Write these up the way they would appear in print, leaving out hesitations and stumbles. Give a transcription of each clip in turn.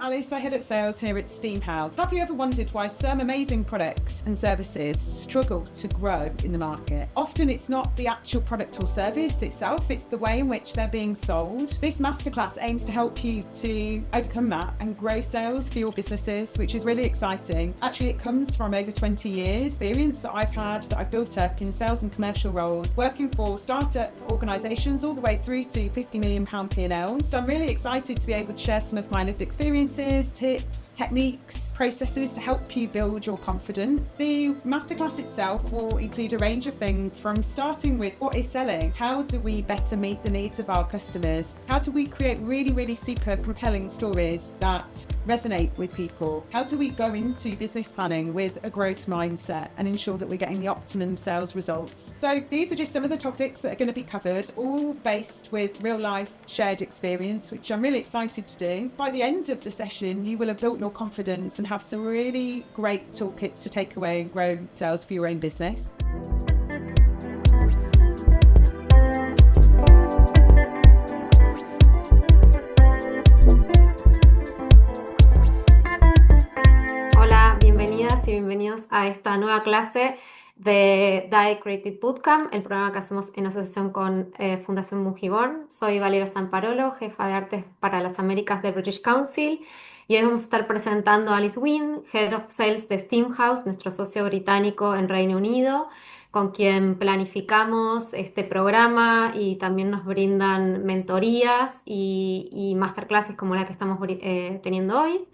I'm Alice, I head up sales here at STEAMhouse. Have you ever wondered why some amazing products and services struggle to grow in the market? Often it's not the actual product or service itself, it's the way in which they're being sold. This masterclass aims to help you to overcome that and grow sales for your businesses, which is really exciting. Actually, it comes from over 20 years experience that I've built up in sales and commercial roles, working for startup organisations all the way through to £50 million P&Ls. So I'm really excited to be able to share some of my lived experiences, tips, techniques, processes to help you build your confidence. The masterclass itself will include a range of things, from starting with what is selling, how do we better meet the needs of our customers, how do we create really super compelling stories that resonate with people, how do we go into business planning with a growth mindset and ensure that we're getting the optimum sales results. So these are just some of the topics that are going to be covered, all based with real life shared experience, which I'm really excited to do. By the end of the session, you will have built your confidence and have some really great toolkits to take away and grow sales for your own business. Hola, bienvenidas y bienvenidos a esta nueva clase de DAE Creative Bootcamp, el programa que hacemos en asociación con Fundación Mujibón. Soy Valeria Zamparolo, jefa de artes para las Américas del British Council, y hoy vamos a estar presentando a Alice Wynne, Head of Sales de STEAMhouse, nuestro socio británico en Reino Unido, con quien planificamos este programa y también nos brindan mentorías y masterclasses como la que estamos teniendo hoy.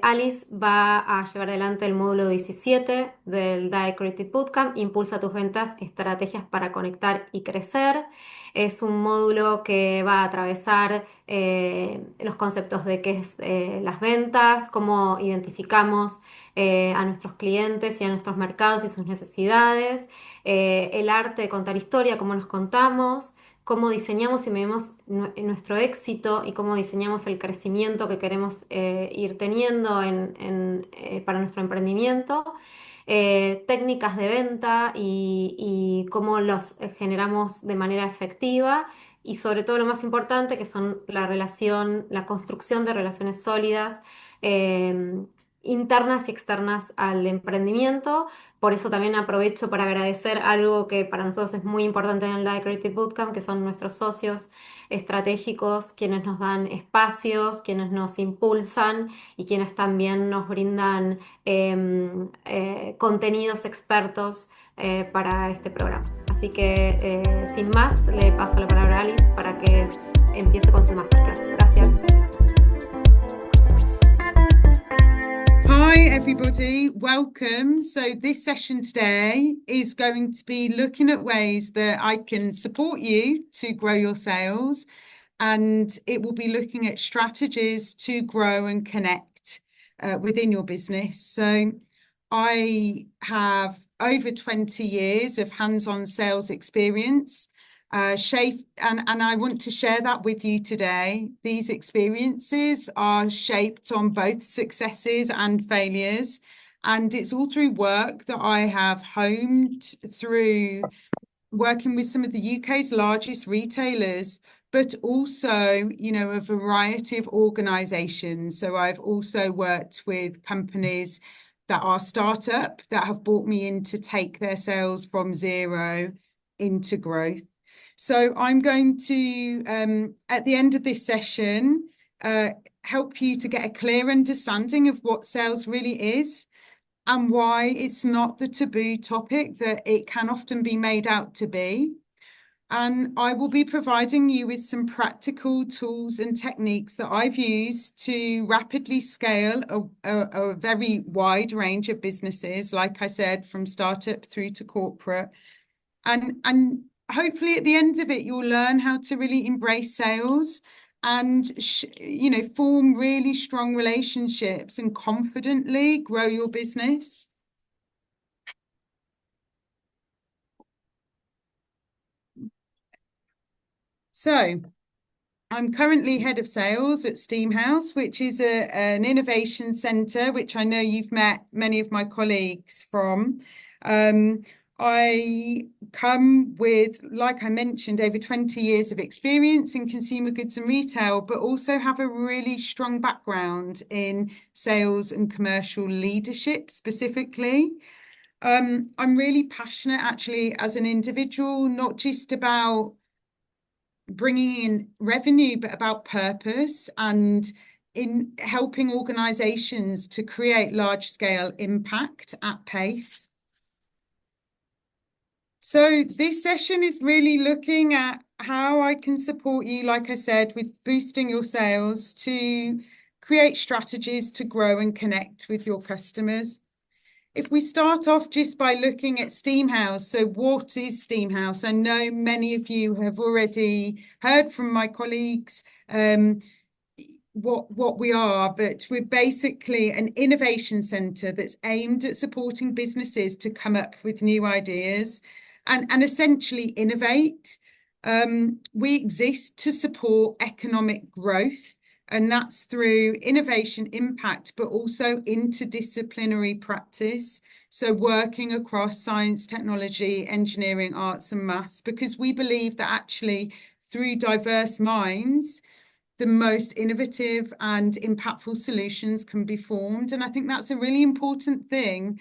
Alice va a llevar adelante el módulo 17 del DAE Creative Bootcamp, Impulsa tus ventas, estrategias para conectar y crecer. Es un módulo que va a atravesar los conceptos de qué es las ventas, cómo identificamos a nuestros clientes y a nuestros mercados y sus necesidades, el arte de contar historia, cómo nos contamos, cómo diseñamos y medimos nuestro éxito y cómo diseñamos el crecimiento que queremos ir teniendo para nuestro emprendimiento, técnicas de venta y cómo los generamos de manera efectiva, y sobre todo lo más importante, que son la construcción de relaciones sólidas, internas y externas al emprendimiento. Por eso también aprovecho para agradecer algo que para nosotros es muy importante en el DAE Creative Bootcamp, que son nuestros socios estratégicos, quienes nos dan espacios, quienes nos impulsan y quienes también nos brindan contenidos expertos para este programa. Así que sin más, le paso la palabra a Alice para que empiece con su masterclass. Gracias. Hi everybody, welcome. So this session today is going to be looking at ways that I can support you to grow your sales, and it will be looking at strategies to grow and connect within your business. So I have over 20 years of hands-on sales experience. And I want to share that with you today. These experiences are shaped on both successes and failures, and it's all through work that I have honed through working with some of the UK's largest retailers, but also, a variety of organisations. So I've also worked with companies that are startup that have brought me in to take their sales from zero into growth. So I'm going to, at the end of this session, help you to get a clear understanding of what sales really is and why it's not the taboo topic that it can often be made out to be. And I will be providing you with some practical tools and techniques that I've used to rapidly scale a very wide range of businesses, like I said, from startup through to corporate. And hopefully at the end of it, you'll learn how to really embrace sales and, form really strong relationships and confidently grow your business. So I'm currently head of sales at STEAMhouse, which is an innovation centre, which I know you've met many of my colleagues from. I come with, like I mentioned, over 20 years of experience in consumer goods and retail, but also have a really strong background in sales and commercial leadership specifically. I'm really passionate actually as an individual, not just about bringing in revenue, but about purpose and in helping organizations to create large-scale impact at pace. So this session is really looking at how I can support you, like I said, with boosting your sales to create strategies to grow and connect with your customers. If we start off just by looking at STEAMhouse, so what is STEAMhouse? I know many of you have already heard from my colleagues what we are, but we're basically an innovation centre that's aimed at supporting businesses to come up with new ideas and essentially innovate. We exist to support economic growth, and that's through innovation impact, but also interdisciplinary practice. So working across science, technology, engineering, arts and maths, because we believe that actually through diverse minds, the most innovative and impactful solutions can be formed. And I think that's a really important thing,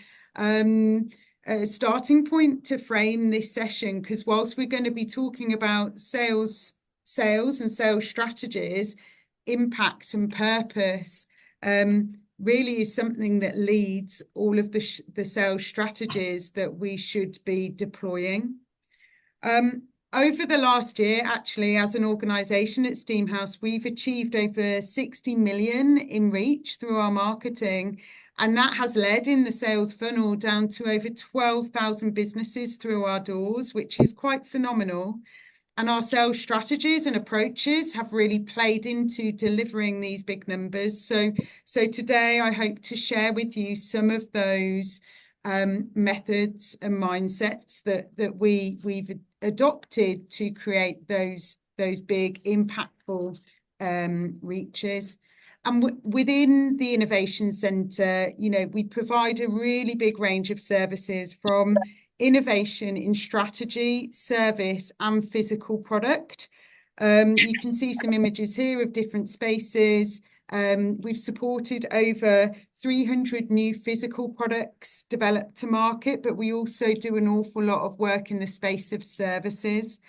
a starting point to frame this session, because whilst we're going to be talking about sales and sales strategies, impact and purpose really is something that leads all of the sales strategies that we should be deploying. Over the last year, actually, as an organisation at STEAMhouse, we've achieved over 60 million in reach through our marketing, and that has led in the sales funnel down to over 12,000 businesses through our doors, which is quite phenomenal. And our sales strategies and approaches have really played into delivering these big numbers. So today I hope to share with you some of those methods and mindsets that we've adopted to create those big impactful reaches. And within the Innovation Centre, we provide a really big range of services, from innovation in strategy, service and physical product. You can see some images here of different spaces. We've supported over 300 new physical products developed to market, but we also do an awful lot of work in the space of services.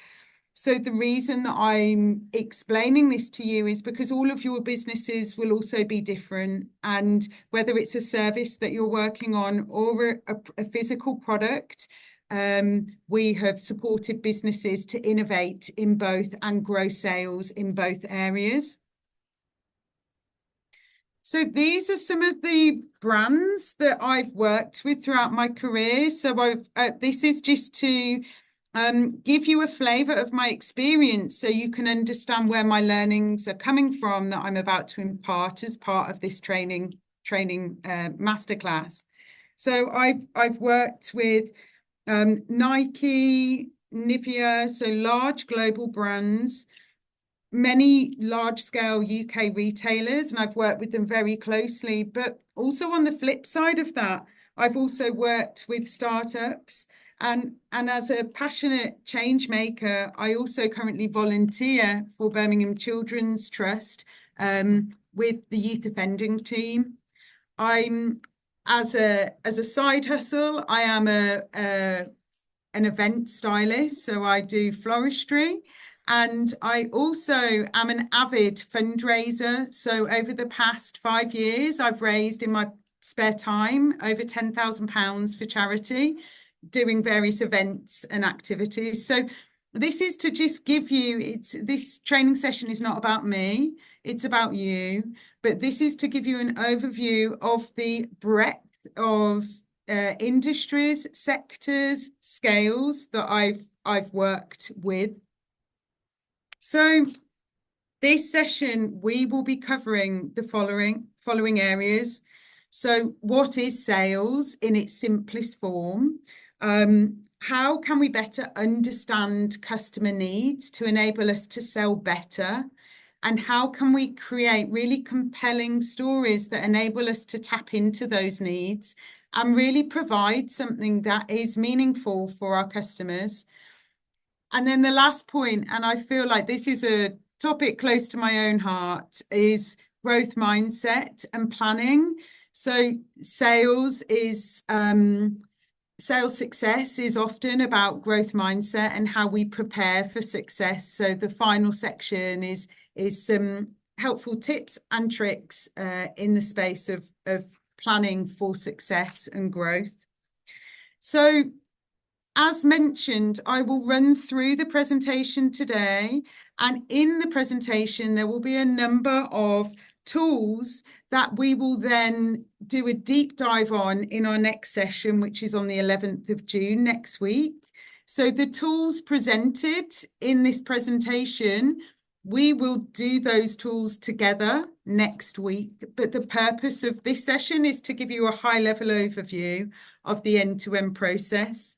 So the reason that I'm explaining this to you is because all of your businesses will also be different, and whether it's a service that you're working on or a physical product, we have supported businesses to innovate in both and grow sales in both areas. So these are some of the brands that I've worked with throughout my career. So this is just to give you a flavour of my experience so you can understand where my learnings are coming from that I'm about to impart as part of this training masterclass. So I've worked with Nike, Nivea, so large global brands, many large-scale UK retailers, and I've worked with them very closely. But also on the flip side of that, I've also worked with startups. And as a passionate change maker, I also currently volunteer for Birmingham Children's Trust with the youth offending team. As a side hustle, I am an event stylist, so I do floristry. And I also am an avid fundraiser. So over the past 5 years, I've raised in my spare time over £10,000 for charity, doing various events and activities. So this is to just give you, this training session is not about me, it's about you, but this is to give you an overview of the breadth of industries, sectors, scales that I've worked with. So this session, we will be covering the following areas. So what is sales in its simplest form? How can we better understand customer needs to enable us to sell better? And how can we create really compelling stories that enable us to tap into those needs and really provide something that is meaningful for our customers. And then the last point, and I feel like this is a topic close to my own heart, is growth mindset and planning. So sales success is often about growth mindset and how we prepare for success. So the final section is some helpful tips and tricks in the space of planning for success and growth. So as mentioned, I will run through the presentation today, and in the presentation there will be a number of tools that we will then do a deep dive on in our next session, which is on the 11th of June next week. So the tools presented in this presentation, we will do those tools together next week, but the purpose of this session is to give you a high-level overview of the end-to-end process.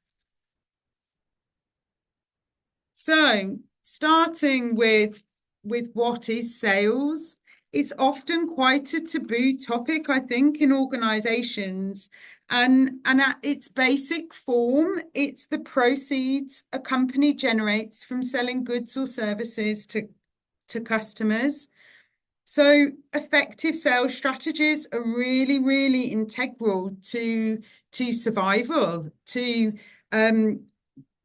So starting with what is sales, it's often quite a taboo topic, I think, in organizations. And at its basic form, it's the proceeds a company generates from selling goods or services to customers. So effective sales strategies are really, really integral to survival, to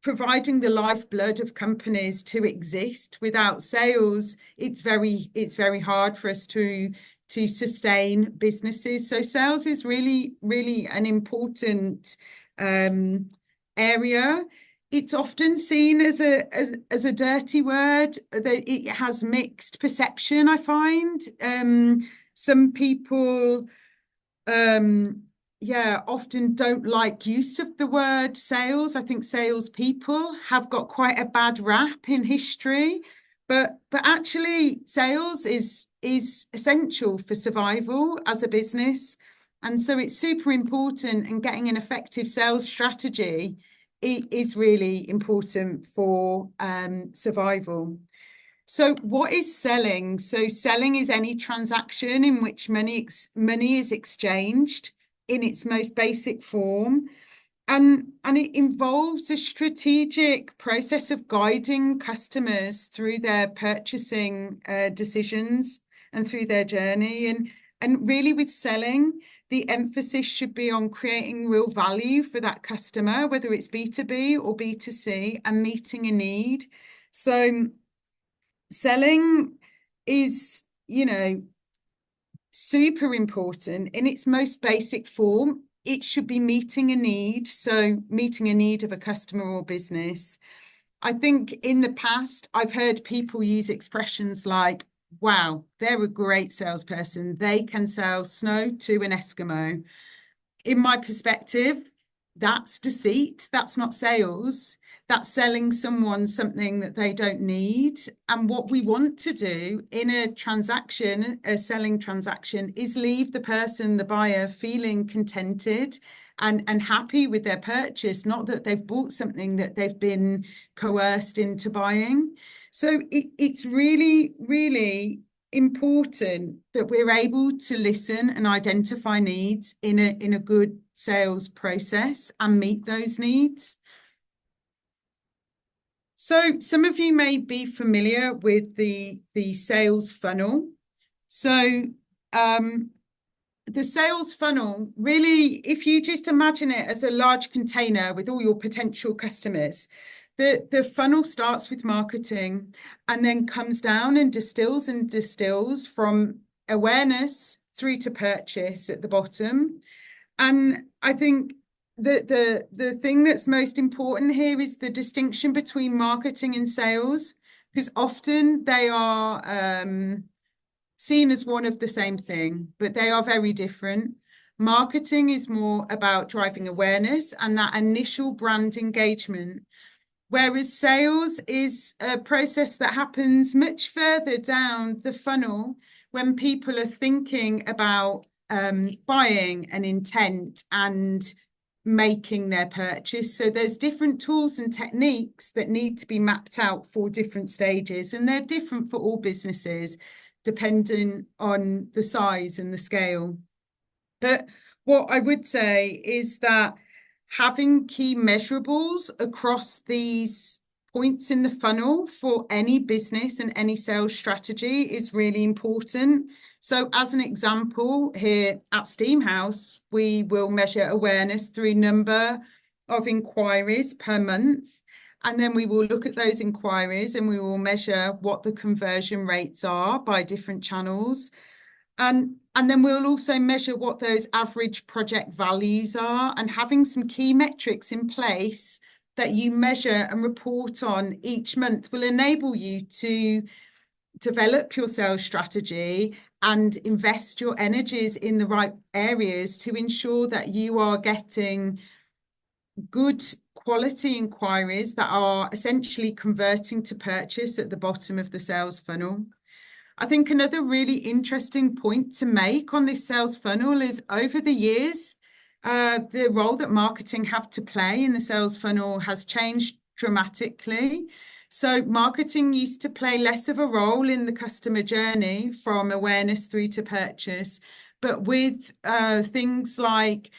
providing the lifeblood of companies to exist. Without sales, it's very hard for us to sustain businesses. So sales is really, really an important area. It's often seen as a dirty word. That it has mixed perception, I find. Some people often don't like use of the word sales. I think salespeople have got quite a bad rap in history, but actually sales is essential for survival as a business. And so it's super important, and getting an effective sales strategy is really important for survival. So what is selling? So selling is any transaction in which money is exchanged in its most basic form. And it involves a strategic process of guiding customers through their purchasing decisions and through their journey. And really with selling, the emphasis should be on creating real value for that customer, whether it's B2B or B2C, and meeting a need. So selling is, super important in its most basic form. It should be meeting a need, so meeting a need of a customer or business. I think in the past, I've heard people use expressions like, wow, they're a great salesperson. They can sell snow to an Eskimo. In my perspective, that's deceit. That's not sales. That's selling someone something that they don't need. And what we want to do in a transaction, a selling transaction, is leave the person, the buyer, feeling contented and happy with their purchase, not that they've bought something that they've been coerced into buying. So it's really, really important that we're able to listen and identify needs in a good sales process and meet those needs. So some of you may be familiar with the sales funnel. So the sales funnel, really, if you just imagine it as a large container with all your potential customers, the funnel starts with marketing and then comes down and distills from awareness through to purchase at the bottom. And I think the thing that's most important here is the distinction between marketing and sales, because often they are seen as one of the same thing, but they are very different. Marketing is more about driving awareness and that initial brand engagement, whereas sales is a process that happens much further down the funnel when people are thinking about buying an intent and making their purchase. So there's different tools and techniques that need to be mapped out for different stages, and they're different for all businesses depending on the size and the scale. But what I would say is that having key measurables across these points in the funnel for any business and any sales strategy is really important. So as an example, here at STEAMhouse, we will measure awareness through number of inquiries per month. And then we will look at those inquiries and we will measure what the conversion rates are by different channels. And then we'll also measure what those average project values are, and having some key metrics in place that you measure and report on each month will enable you to develop your sales strategy and invest your energies in the right areas to ensure that you are getting good quality inquiries that are essentially converting to purchase at the bottom of the sales funnel. I think another really interesting point to make on this sales funnel is over the years, the role that marketing have to play in the sales funnel has changed dramatically. So marketing used to play less of a role in the customer journey from awareness through to purchase, but with things like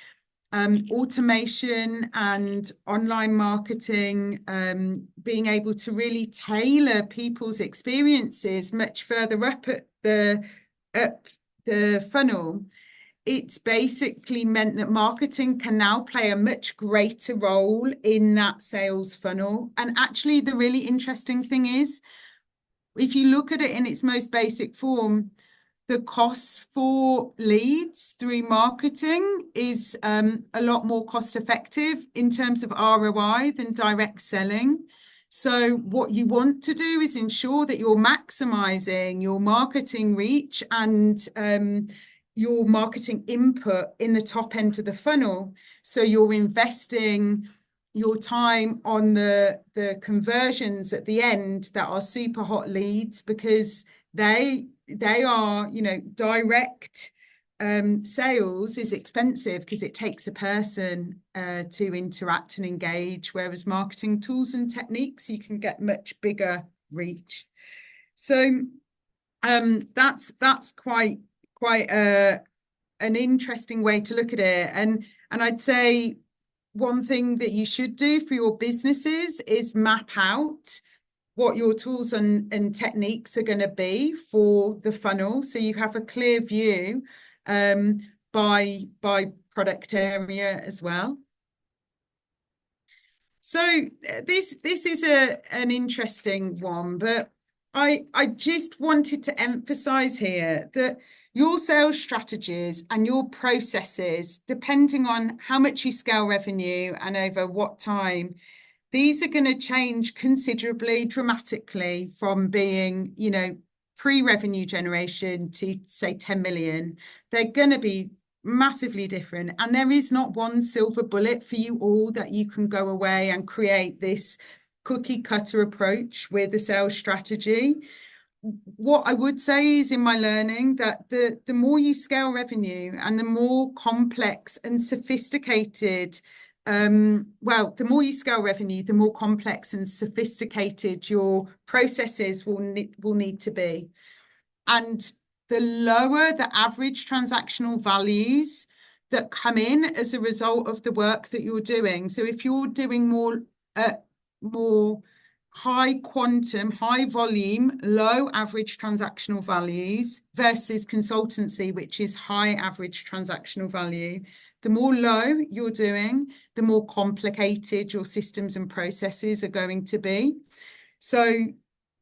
automation and online marketing, being able to really tailor people's experiences much further up the funnel, it's basically meant that marketing can now play a much greater role in that sales funnel. And actually, the really interesting thing is, if you look at it in its most basic form, the costs for leads through marketing is a lot more cost effective in terms of ROI than direct selling. So what you want to do is ensure that you're maximizing your marketing reach and your marketing input in the top end of the funnel. So you're investing your time on the conversions at the end that are super hot leads, because they are, you know, direct sales is expensive because it takes a person to interact and engage, whereas marketing tools and techniques, you can get much bigger reach. So that's quite an interesting way to look at it. And I'd say one thing that you should do for your businesses is map out what your tools and techniques are going to be for the funnel, so you have a clear view by product area as well. So this is an interesting one, but I just wanted to emphasize here that your sales strategies and your processes, depending on how much you scale revenue and over what time, these are going to change considerably, dramatically, from being, you know, pre-revenue generation to, say, 10 million. They're going to be massively different. And there is not one silver bullet for you all that you can go away and create this cookie cutter approach with the sales strategy. What I would say is, in my learning, that the more you scale revenue and the more complex and sophisticated the more you scale revenue, the more complex and sophisticated your processes will need to be. And the lower the average transactional values that come in as a result of the work that you're doing. So if you're doing more high quantum, high volume, low average transactional values versus consultancy, which is high average transactional value, the more low you're doing, the more complicated your systems and processes are going to be. So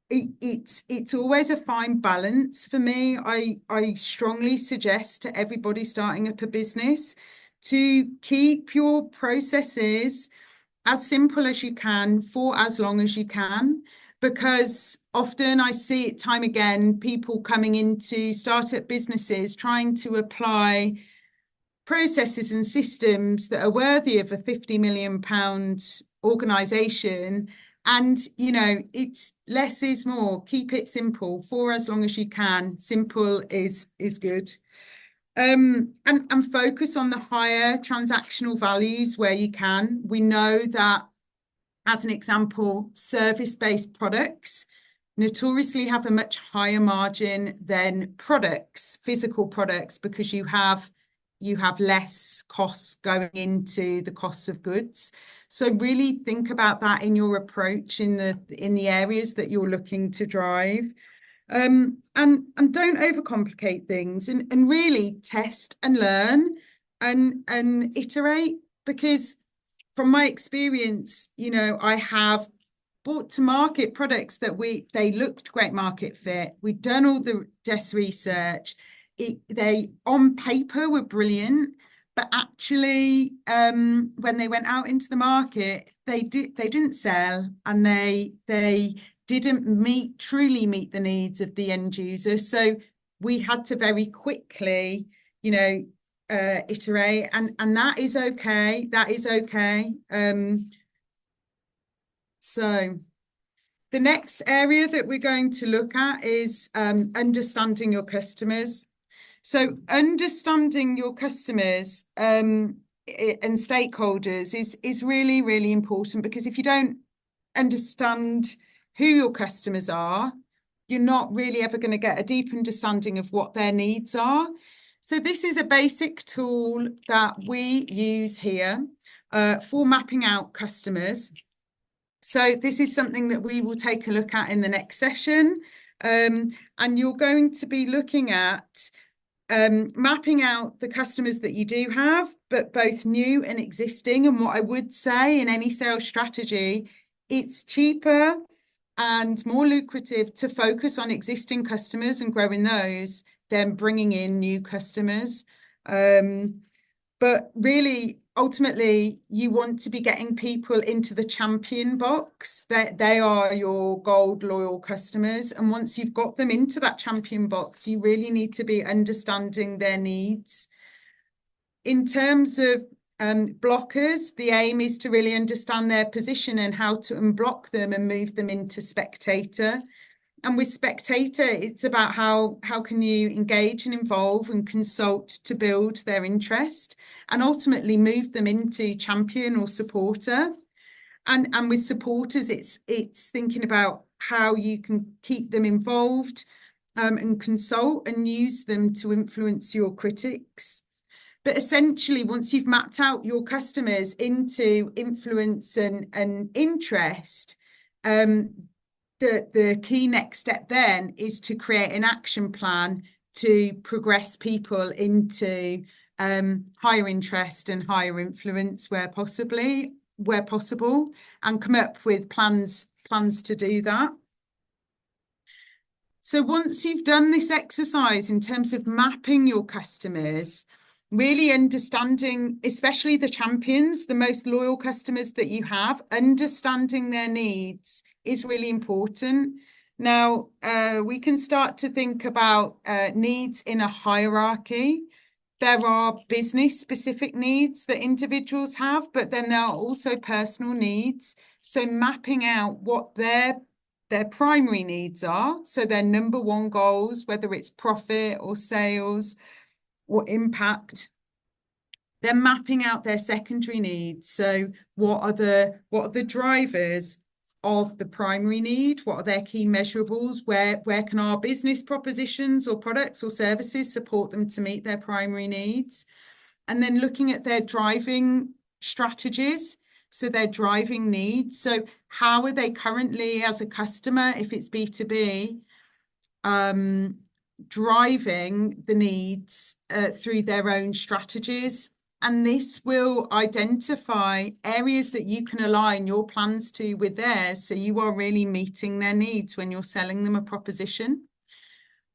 it's always a fine balance for me. I strongly suggest to everybody starting up a business to keep your processes as simple as you can for as long as you can, because often I see it time again, people coming into startup businesses trying to apply processes and systems that are worthy of a £50 million organization. And, you know, it's less is more. Keep it simple for as long as you can. Simple is good. And focus on the higher transactional values where you can. We know that, as an example, service-based products notoriously have a much higher margin than products, physical products, because you have you have less costs going into the costs of goods. So really think about that in your approach in the areas that you're looking to drive. And don't overcomplicate things, and really test and learn and iterate, because from my experience, you know, I have brought to market products that they looked great market fit. We'd done all the desk research. They on paper were brilliant, but actually, when they went out into the market, they didn't sell, and they didn't truly meet the needs of the end user. So we had to very quickly, you know, iterate, and that is okay. That is okay. So the next area that we're going to look at is understanding your customers. So understanding your customers and stakeholders is really, really important, because if you don't understand who your customers are, you're not really ever going to get a deep understanding of what their needs are. So this is a basic tool that we use here for mapping out customers. So this is something that we will take a look at in the next session. And you're going to be looking at mapping out the customers that you do have, but both new and existing. And what I would say in any sales strategy, it's cheaper and more lucrative to focus on existing customers and growing those than bringing in new customers. But really, ultimately, you want to be getting people into the champion box. They are your gold loyal customers. And once you've got them into that champion box, you really need to be understanding their needs. In terms of blockers, the aim is to really understand their position and how to unblock them and move them into spectator. And with spectator, it's about how can you engage and involve and consult to build their interest and ultimately move them into champion or supporter. And with supporters, it's thinking about how you can keep them involved and consult and use them to influence your critics. But essentially, once you've mapped out your customers into influence and interest, the key next step then is to create an action plan to progress people into higher interest and higher influence where possible, and come up with plans to do that. So once you've done this exercise in terms of mapping your customers, really understanding, especially the champions, the most loyal customers that you have, understanding their needs is really important. Now, we can start to think about needs in a hierarchy. There are business-specific needs that individuals have, but then there are also personal needs. So mapping out what their primary needs are, so their number one goals, whether it's profit or sales or impact. They're mapping out their secondary needs. So what are the drivers of the primary need? What are their key measurables? Where can our business propositions or products or services support them to meet their primary needs? And then looking at their driving strategies, so their driving needs. So how are they currently, as a customer, if it's B2B, driving the needs through their own strategies? And this will identify areas that you can align your plans to with theirs, so you are really meeting their needs when you're selling them a proposition.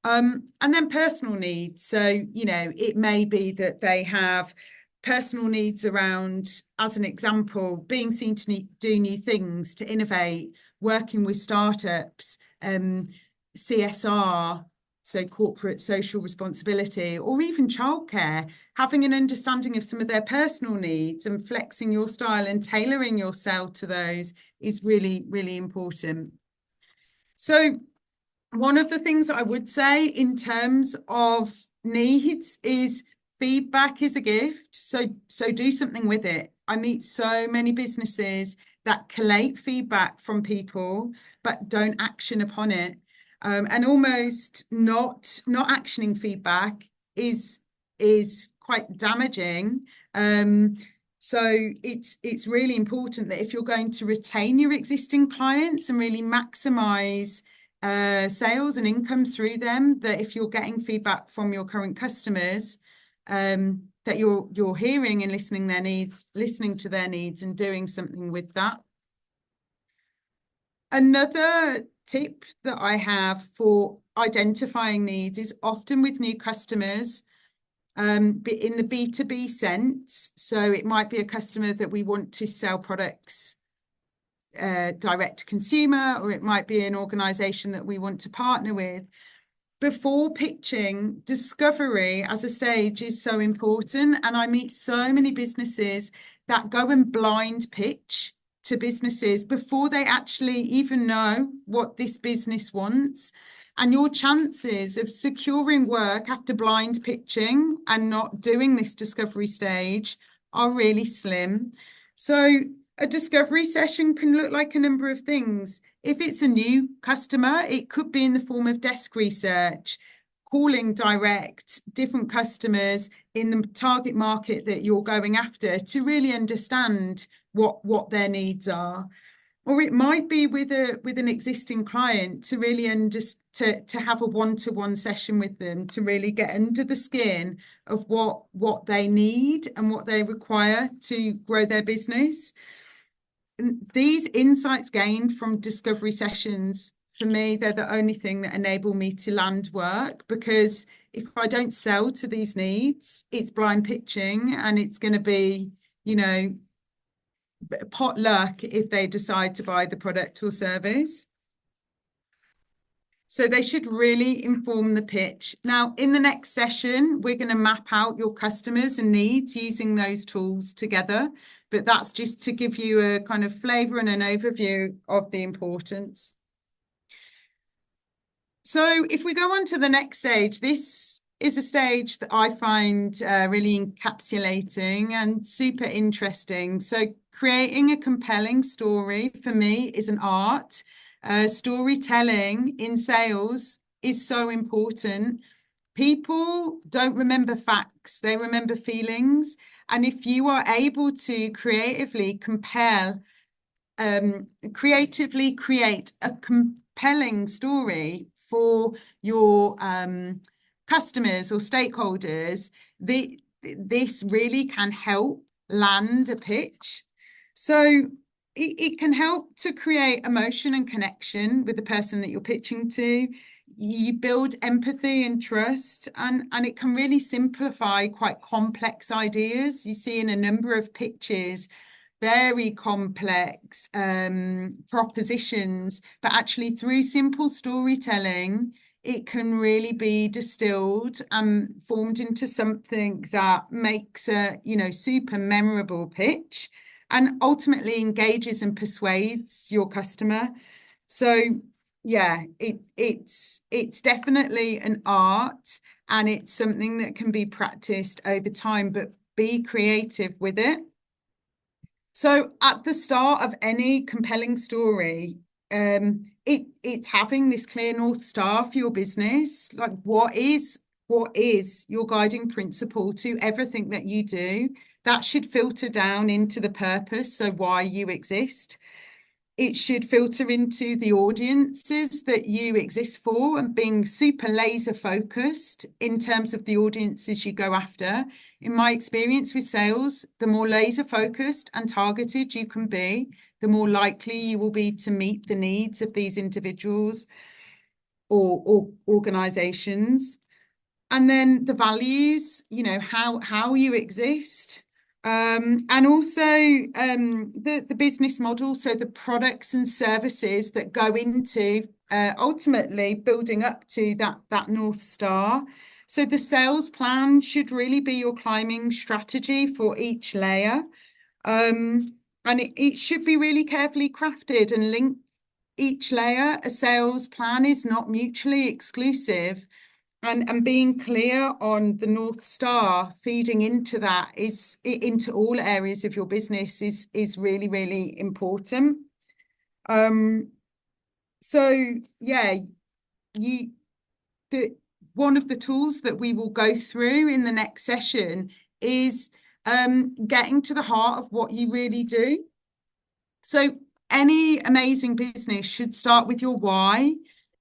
And then personal needs. So, you know, it may be that they have personal needs around, as an example, being seen to do new things, to innovate, working with startups, CSR, so corporate social responsibility, or even childcare. Having an understanding of some of their personal needs and flexing your style and tailoring your sell to those is really, really important. So one of the things that I would say in terms of needs is feedback is a gift. So do something with it. I meet so many businesses that collate feedback from people, but don't action upon it. And almost not actioning feedback is quite damaging. So it's really important that if you're going to retain your existing clients and really maximize sales and income through them, that if you're getting feedback from your current customers, that you're hearing and listening to their needs and doing something with that. Another tip that I have for identifying needs is often with new customers, in the B2B sense. So it might be a customer that we want to sell products direct to consumer, or it might be an organization that we want to partner with. Before pitching, discovery as a stage is so important. And I meet so many businesses that go and blind pitch to businesses before they actually even know what this business wants. And your chances of securing work after blind pitching and not doing this discovery stage are really slim. So a discovery session can look like a number of things. If it's a new customer, it could be in the form of desk research, calling direct different customers in the target market that you're going after to really understand what their needs are. Or it might be with an existing client to really to have a one-to-one session with them to really get under the skin of what they need and what they require to grow their business. And these insights gained from discovery sessions, for me, they're the only thing that enable me to land work, because if I don't sell to these needs, it's blind pitching, and it's going to be, pot luck if they decide to buy the product or service. So they should really inform the pitch. Now, in the next session, we're going to map out your customers and needs using those tools together. But that's just to give you a kind of flavor and an overview of the importance. So if we go on to the next stage, this is a stage that I find really encapsulating and super interesting. So creating a compelling story for me is an art. Storytelling in sales is so important. People don't remember facts, they remember feelings. And if you are able to creatively create a compelling story for your customers or stakeholders, this really can help land a pitch. So it can help to create emotion and connection with the person that you're pitching to. You build empathy and trust, and it can really simplify quite complex ideas. You see in a number of pitches, very complex propositions, but actually through simple storytelling, it can really be distilled and formed into something that makes a, super memorable pitch and ultimately engages and persuades your customer. So yeah, it's definitely an art, and it's something that can be practiced over time, but be creative with it. So at the start of any compelling story, it's having this clear North Star for your business. Like, what is your guiding principle to everything that you do? That should filter down into the purpose, so why you exist. It should filter into the audiences that you exist for, and being super laser focused in terms of the audiences you go after. In my experience with sales, the more laser focused and targeted you can be, the more likely you will be to meet the needs of these individuals or organizations. And then the values, how you exist. And also the business model, so the products and services that go into ultimately building up to that North Star. So the sales plan should really be your climbing strategy for each layer. And it should be really carefully crafted and linked each layer. A sales plan is not mutually exclusive. And being clear on the North Star feeding into that into all areas of your business is really, really important. So yeah, one of the tools that we will go through in the next session is getting to the heart of what you really do. So any amazing business should start with your why.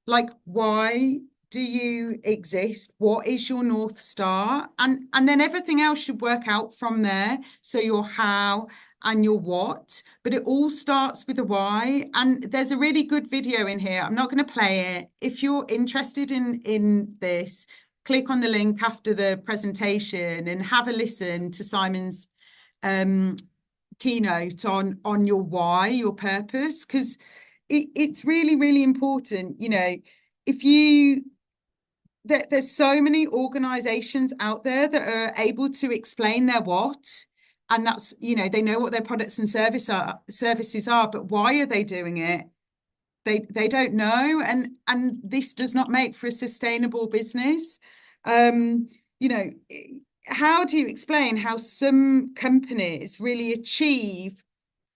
Like, why do you exist? What is your North Star? And then everything else should work out from there. So your how and your what, but it all starts with a why. And there's a really good video in here. I'm not going to play it. If you're interested in this, click on the link after the presentation and have a listen to Simon's keynote on your why, your purpose, because it's really, really important. You know, if you there's so many organizations out there that are able to explain their what, and that's, you know, they know what their products and services are, but why are they doing it? They don't know, and this does not make for a sustainable business. You know, how do you explain how some companies really achieve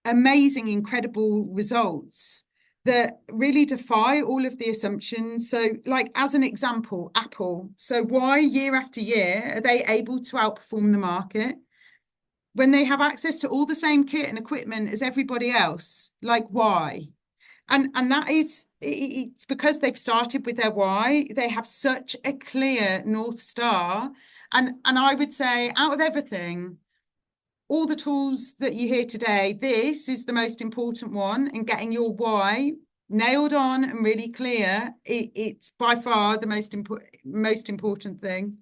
amazing, incredible results that really defy all of the assumptions? So, like, as an example, Apple. So why year after year are they able to outperform the market when they have access to all the same kit and equipment as everybody else? Like, why? And that is, it's because they've started with their why. They have such a clear North Star. And I would say, out of everything, all the tools that you hear today, this is the most important one. And getting your why nailed on and really clear, it's by far the most important thing.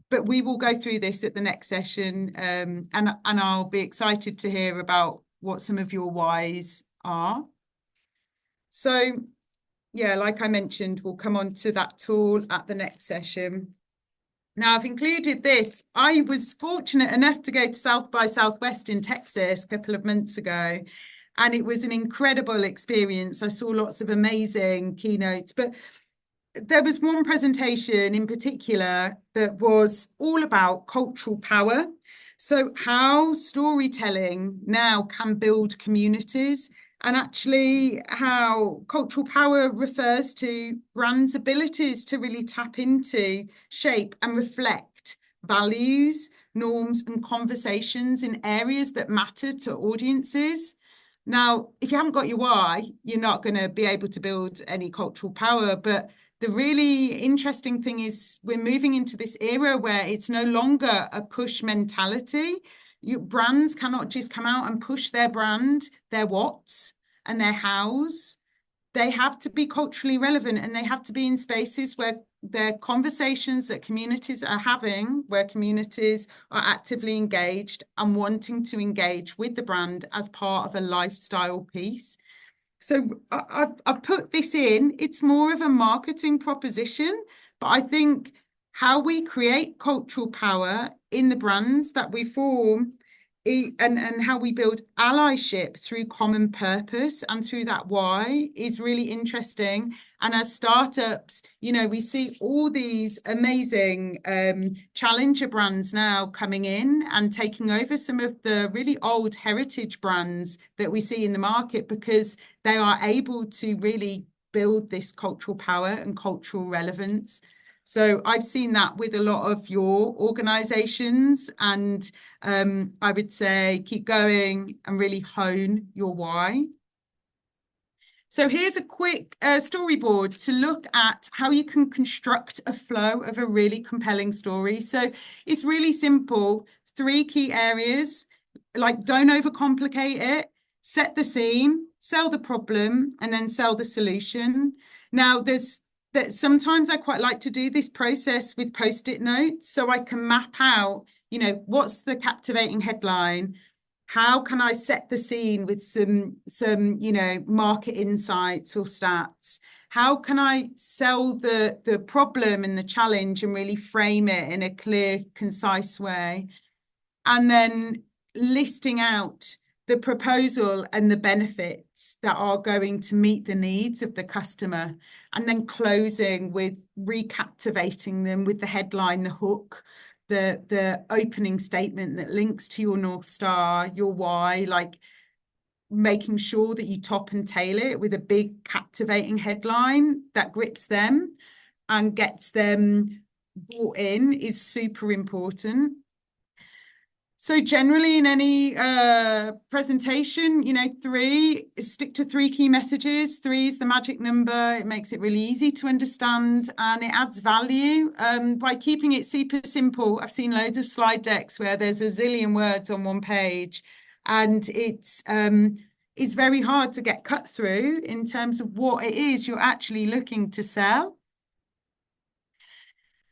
But we will go through this at the next session, and I'll be excited to hear about what some of your whys are. So, yeah, like I mentioned, we'll come on to that tool at the next session. Now, I've included this. I was fortunate enough to go to South by Southwest in Texas a couple of months ago, and it was an incredible experience. I saw lots of amazing keynotes, but there was one presentation in particular that was all about cultural power. So how storytelling now can build communities, and actually how cultural power refers to brands' abilities to really tap into, shape and reflect values, norms and conversations in areas that matter to audiences. Now, if you haven't got your why, you're not going to be able to build any cultural power. But the really interesting thing is we're moving into this era where it's no longer a push mentality. Brands cannot just come out and push their brand, their whats and their hows. They have to be culturally relevant, and they have to be in spaces where they're conversations that communities are having, where communities are actively engaged and wanting to engage with the brand as part of a lifestyle piece. So I've put this in. It's more of a marketing proposition, but I think how we create cultural power in the brands that we form, and how we build allyship through common purpose and through that why is really interesting. And as startups, you know, we see all these amazing challenger brands now coming in and taking over some of the really old heritage brands that we see in the market, because they are able to really build this cultural power and cultural relevance. So I've seen that with a lot of your organizations, and I would say keep going and really hone your why. So here's a quick storyboard to look at how you can construct a flow of a really compelling story. So it's really simple. 3 key areas, like don't overcomplicate it, set the scene, sell the problem, and then sell the solution. Now, sometimes I quite like to do this process with post-it notes, so I can map out, you know, what's the captivating headline? How can I set the scene with some you know, market insights or stats? How can I sell the problem and the challenge and really frame it in a clear, concise way? And then listing out the proposal and the benefits that are going to meet the needs of the customer, and then closing with recaptivating them with the headline, the hook, the opening statement that links to your North Star, your why, like making sure that you top and tail it with a big captivating headline that grips them and gets them bought in is super important. So generally in any presentation, stick to 3 key messages. 3 is the magic number. It makes it really easy to understand and it adds value by keeping it super simple. I've seen loads of slide decks where there's a zillion words on one page and it's very hard to get cut through in terms of what it is you're actually looking to sell.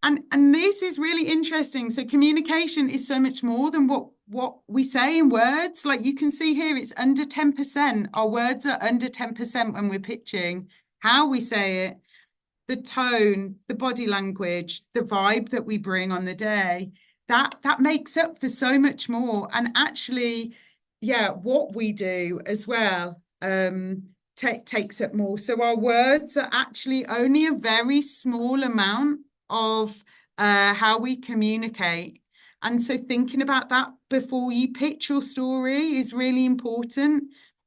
And this is really interesting. So communication is so much more than what we say in words. Like you can see here, it's under 10%. Our words are under 10% when we're pitching. How we say it, the tone, the body language, the vibe that we bring on the day, that makes up for so much more. And actually, yeah, what we do as well takes up more. So our words are actually only a very small amount of how we communicate. And so thinking about that before you pitch your story is really important.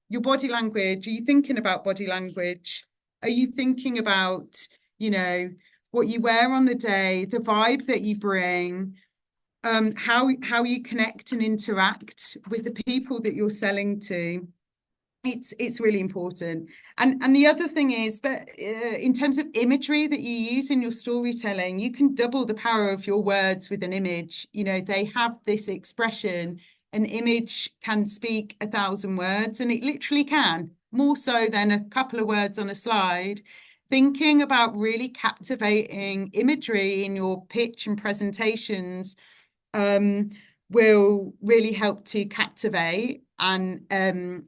Your body language, are you thinking about body language? Are you thinking about, what you wear on the day, the vibe that you bring, how you connect and interact with the people that you're selling to? It's really important. And the other thing is that in terms of imagery that you use in your storytelling, you can double the power of your words with an image. They have this expression, an image can speak 1,000 words, and it literally can, more so than a couple of words on a slide. Thinking about really captivating imagery in your pitch and presentations will really help to captivate and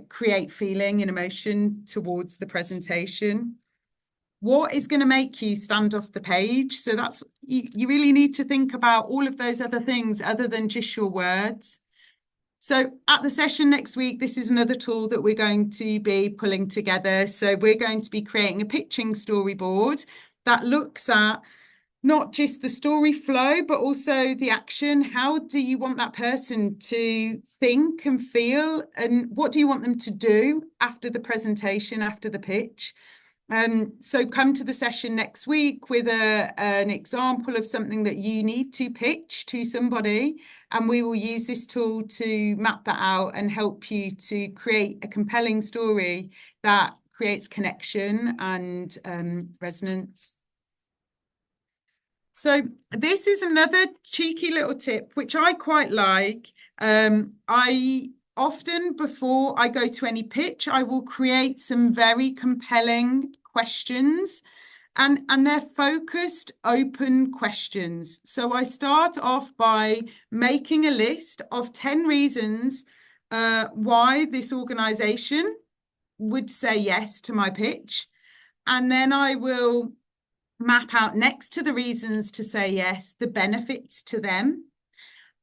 create feeling and emotion towards the presentation. What is going to make you stand off the page? So that's you really need to think about all of those other things other than just your words. So at the session next week, this is another tool that we're going to be pulling together. So we're going to be creating a pitching storyboard that looks at not just the story flow, but also the action. How do you want that person to think and feel? And what do you want them to do after the presentation, after the pitch? So come to the session next week with an example of something that you need to pitch to somebody. And we will use this tool to map that out and help you to create a compelling story that creates connection and resonance. So this is another cheeky little tip, which I quite like. I often, before I go to any pitch, I will create some very compelling questions and they're focused, open questions. So I start off by making a list of 10 reasons why this organization would say yes to my pitch. And then I will map out next to the reasons to say yes, the benefits to them.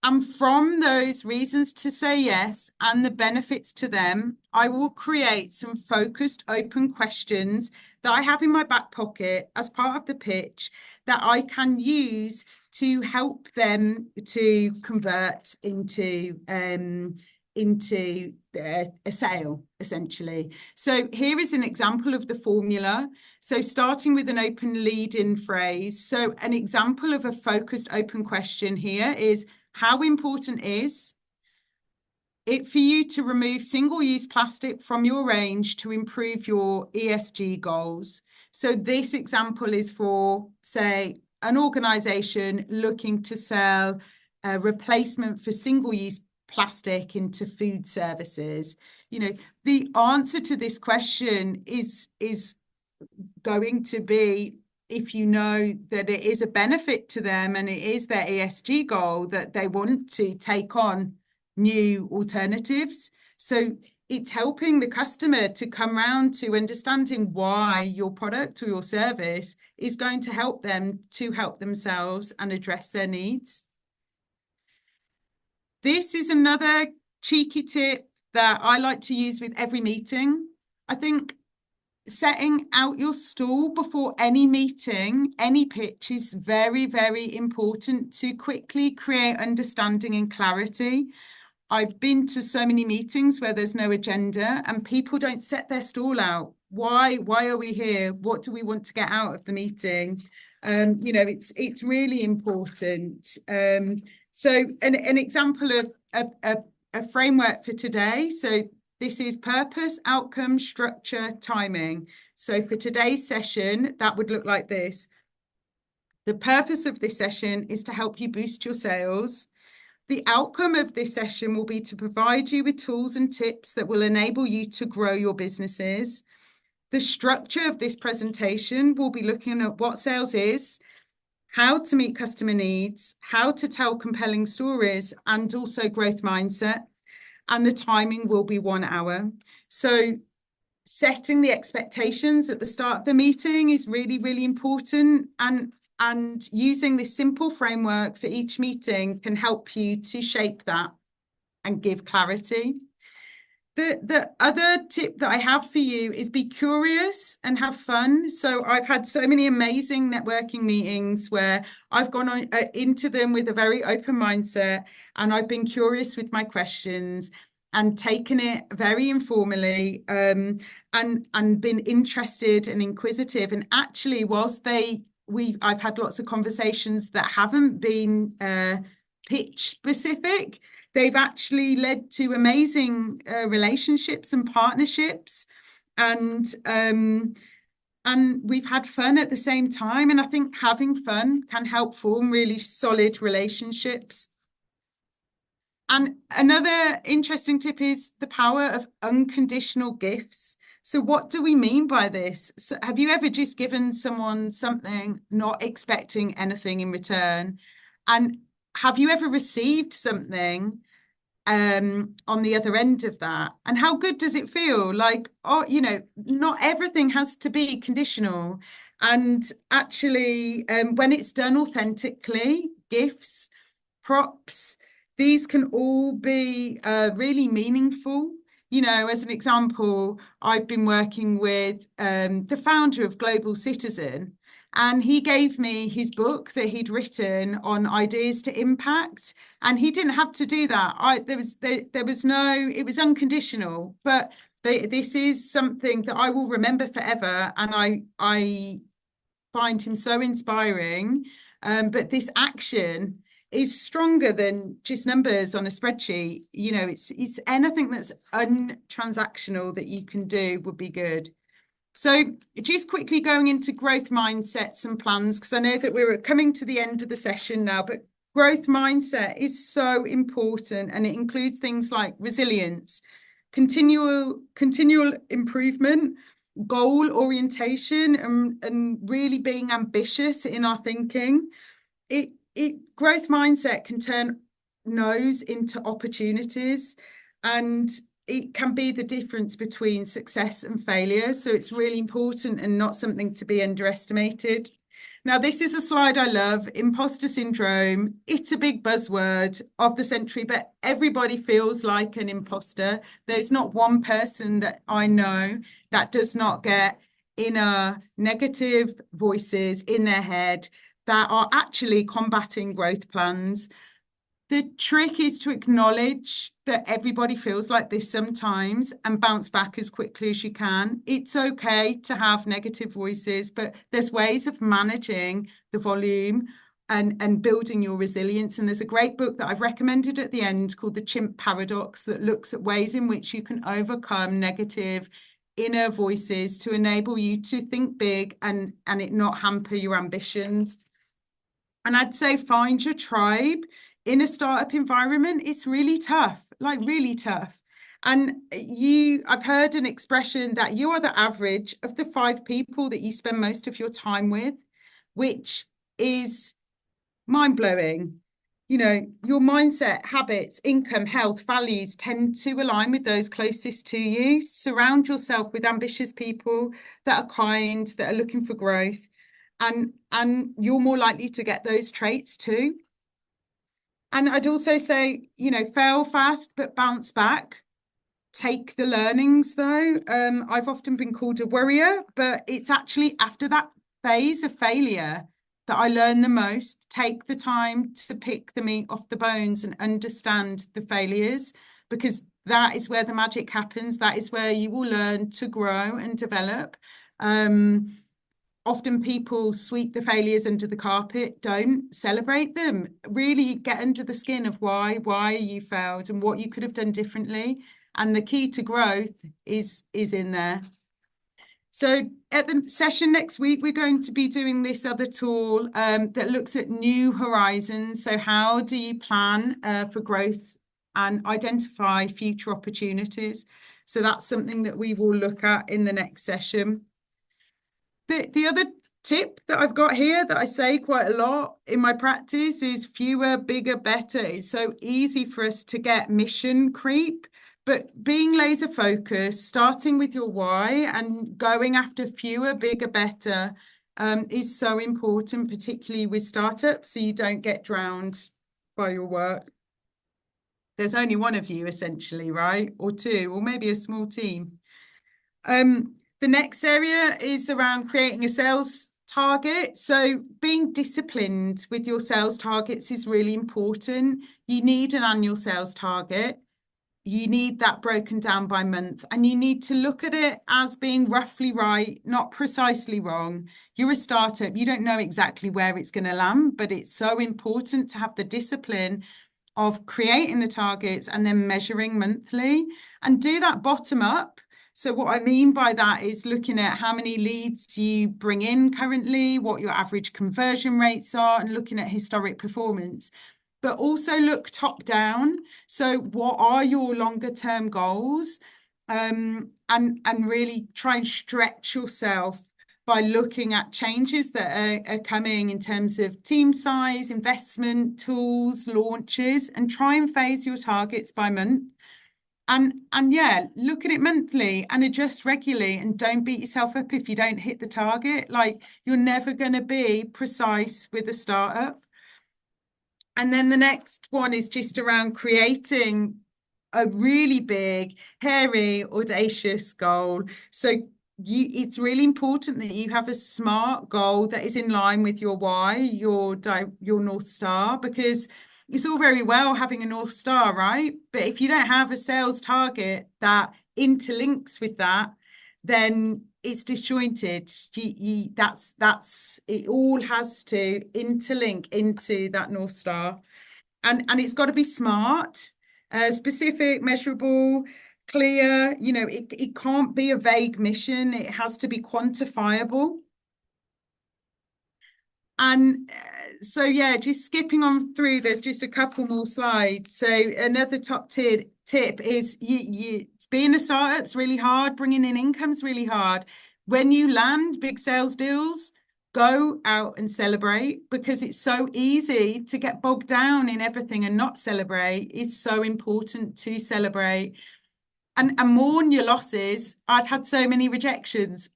And from those reasons to say yes and the benefits to them, I will create some focused open questions that I have in my back pocket as part of the pitch that I can use to help them to convert into a sale, essentially. So here is an example of the formula. So starting with an open lead-in phrase. So an example of a focused open question here is, how important is it for you to remove single-use plastic from your range to improve your ESG goals? So this example is for, say, an organization looking to sell a replacement for single-use plastic into food services. The answer to this question is going to be, if you know that it is a benefit to them and it is their ESG goal, that they want to take on new alternatives. So it's helping the customer to come around to understanding why your product or your service is going to help them to help themselves and address their needs. This is another cheeky tip that I like to use with every meeting. I think setting out your stall before any meeting, any pitch is very, very important to quickly create understanding and clarity. I've been to so many meetings where there's no agenda and people don't set their stall out. Why are we here? What do we want to get out of the meeting? It's really important. So an example of a framework for today. So this is purpose, outcome, structure, timing. So for today's session, that would look like this. The purpose of this session is to help you boost your sales. The outcome of this session will be to provide you with tools and tips that will enable you to grow your businesses. The structure of this presentation will be looking at what sales is, how to meet customer needs, how to tell compelling stories, and also growth mindset. And the timing will be 1 hour. So setting the expectations at the start of the meeting is really, really important. And using this simple framework for each meeting can help you to shape that and give clarity. The other tip that I have for you is be curious and have fun. So I've had so many amazing networking meetings where I've gone into them with a very open mindset, and I've been curious with my questions and taken it very informally, and been interested and inquisitive. And actually, whilst I've had lots of conversations that haven't been pitch specific, they've actually led to amazing relationships and partnerships, and we've had fun at the same time. And I think having fun can help form really solid relationships. And another interesting tip is the power of unconditional gifts. So what do we mean by this? So have you ever just given someone something not expecting anything in return? And have you ever received something on the other end of that? And how good does it feel? Like, oh, not everything has to be conditional. And actually, when it's done authentically, gifts, props, these can all be really meaningful. As an example, I've been working with the founder of Global Citizen, and he gave me his book that he'd written on ideas to impact. And he didn't have to do that. It was unconditional, but this is something that I will remember forever. And I find him so inspiring. But this action is stronger than just numbers on a spreadsheet. It's anything that's untransactional that you can do would be good. So just quickly going into growth mindsets and plans, because I know that we're coming to the end of the session now, but growth mindset is so important, and it includes things like resilience, continual improvement, goal orientation, and really being ambitious in our thinking. Growth mindset can turn no's into opportunities, and it can be the difference between success and failure. So it's really important and not something to be underestimated. Now, this is a slide I love. Imposter syndrome. It's a big buzzword of the century, but everybody feels like an imposter. There's not one person that I know that does not get inner negative voices in their head that are actually combating growth plans. The trick is to acknowledge that everybody feels like this sometimes and bounce back as quickly as you can. It's okay to have negative voices, but there's ways of managing the volume and building your resilience. And there's a great book that I've recommended at the end called The Chimp Paradox that looks at ways in which you can overcome negative inner voices to enable you to think big and it not hamper your ambitions. And I'd say find your tribe. In a startup environment, it's really tough, like really tough. And I've heard an expression that you are the average of the 5 people that you spend most of your time with, which is mind-blowing. Your mindset, habits, income, health, values tend to align with those closest to you. Surround yourself with ambitious people that are kind, that are looking for growth, and you're more likely to get those traits too. And I'd also say, fail fast, but bounce back. Take the learnings, though. I've often been called a worrier, but it's actually after that phase of failure that I learn the most. Take the time to pick the meat off the bones and understand the failures, because that is where the magic happens. That is where you will learn to grow and develop. often people sweep the failures under the carpet. Don't celebrate them. Really get under the skin of why you failed and what you could have done differently. And the key to growth is in there. So at the session next week, we're going to be doing this other tool that looks at new horizons. So how do you plan for growth and identify future opportunities? So that's something that we will look at in the next session. The other tip that I've got here that I say quite a lot in my practice is fewer, bigger, better. It's so easy for us to get mission creep, but being laser focused, starting with your why and going after fewer, bigger, better is so important, particularly with startups, so you don't get drowned by your work. There's only one of you essentially, right? Or two, or maybe a small team. The next area is around creating a sales target. So being disciplined with your sales targets is really important. You need an annual sales target. You need that broken down by month, and you need to look at it as being roughly right, not precisely wrong. You're a startup. You don't know exactly where it's going to land, but it's so important to have the discipline of creating the targets and then measuring monthly, and do that bottom up. So what I mean by that is looking at how many leads you bring in currently, what your average conversion rates are, and looking at historic performance. But also look top down. So what are your longer term goals? And really try and stretch yourself by looking at changes that are coming in terms of team size, investment, tools, launches, and try and phase your targets by month. And yeah, look at it monthly and adjust regularly, and don't beat yourself up if you don't hit the target. Like, you're never going to be precise with a startup. And then the next one is just around creating a really big, hairy, audacious goal. So it's really important that you have a smart goal that is in line with your why, your North Star, because it's all very well having a North Star, right? But if you don't have a sales target that interlinks with that, then it's disjointed. That's it. All has to interlink into that North Star, and it's got to be smart, specific, measurable, clear. You know, it can't be a vague mission. It has to be quantifiable. And so, yeah, just skipping on through, there's just a couple more slides. So another top tip is being a startup's really hard. Bringing in income's really hard. When you land big sales deals, go out and celebrate, because it's so easy to get bogged down in everything and not celebrate. It's so important to celebrate. And mourn your losses. I've had so many rejections,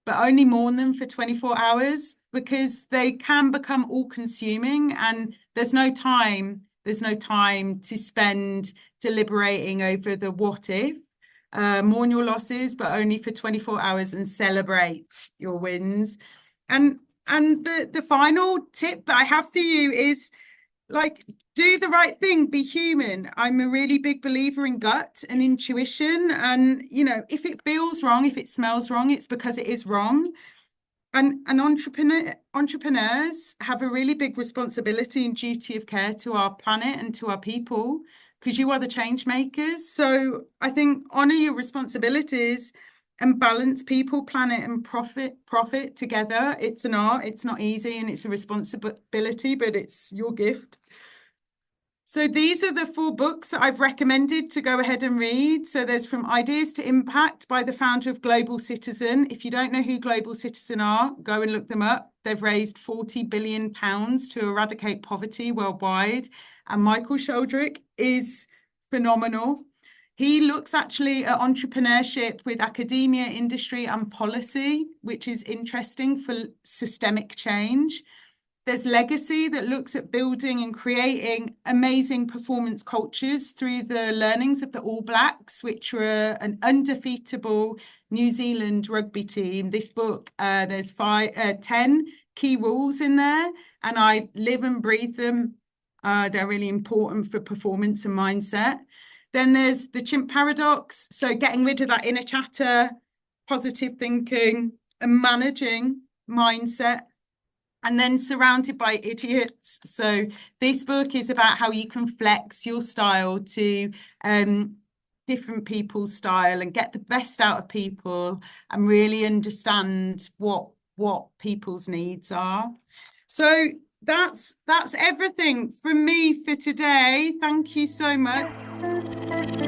but only mourn them for 24 hours, because they can become all-consuming, and there's no time to spend deliberating over the what if. Mourn your losses, but only for 24 hours, and celebrate your wins. And the final tip that I have for you is, like, do the right thing, be human. I'm a really big believer in gut and intuition. And, you know, if it feels wrong, if it smells wrong, it's because it is wrong. And entrepreneurs have a really big responsibility and duty of care to our planet and to our people, because you are the change makers. So I think honor your responsibilities and balance people, planet, and profit together. It's an art. It's not easy, and it's a responsibility, but it's your gift. So these are the 4 books that I've recommended to go ahead and read. So there's From Ideas to Impact by the founder of Global Citizen. If you don't know who Global Citizen are, go and look them up. They've raised £40 billion to eradicate poverty worldwide. And Michael Sheldrick is phenomenal. He looks actually at entrepreneurship with academia, industry, and policy, which is interesting for systemic change. There's Legacy, that looks at building and creating amazing performance cultures through the learnings of the All Blacks, which were an undefeatable New Zealand rugby team. This book, there's 10 key rules in there, and I live and breathe them. They're really important for performance and mindset. Then there's The Chimp Paradox. So getting rid of that inner chatter, positive thinking, a managing mindset, and then surrounded by idiots. So this book is about how you can flex your style to different people's style and get the best out of people and really understand what people's needs are. So that's everything from me for today. Thank you so much.